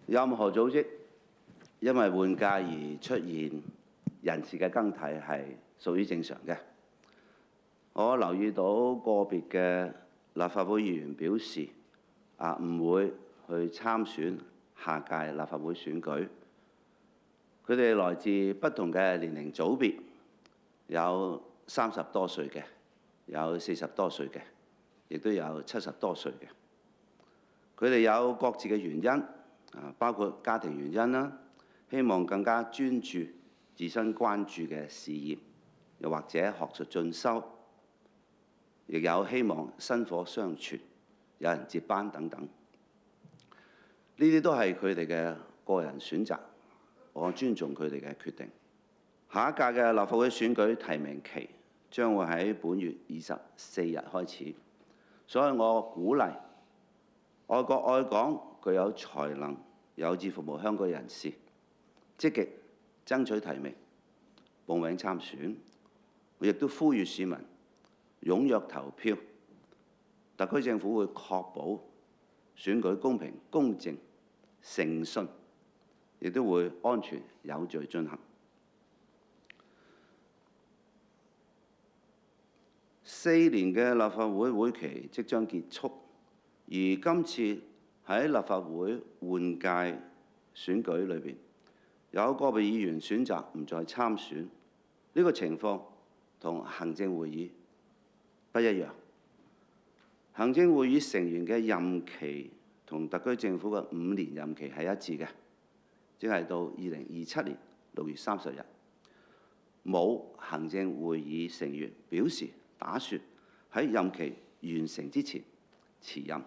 任何組織因為換屆而出現人事嘅更替係屬於正常嘅。我留意到個別嘅立法會議員表示唔會去參選下屆立法會選舉。佢哋來自不同嘅年齡組別，有30多歲嘅，有40多歲嘅，亦都有70多歲嘅。佢哋有各自嘅原因，包括家庭原因啦，希望更加專注自身關注嘅事業，又或者學術進修，亦有希望薪火相傳，有人接班等等。呢啲都係佢哋嘅個人選擇，我尊重佢哋嘅決定。下一屆嘅立法會選舉提名期將會喺本月24日開始，所以我鼓勵愛國愛港、具有才能、有志服務香港人士積極爭取提名、報名參選。我亦都呼籲市民踴躍投票。特區政府會確保選舉公平、公正、誠信，亦都會安全有序進行。4年嘅立法會會期即將結束，而今次喺立法會換屆選舉裏邊，有個別議員選擇唔再參選，呢個情況同行政會議不一樣。行政會議成員嘅任期同特區政府嘅5年任期係一致嘅，即係到2027年6月30日。冇行政會議成員表示打算喺任期完成之前辭任。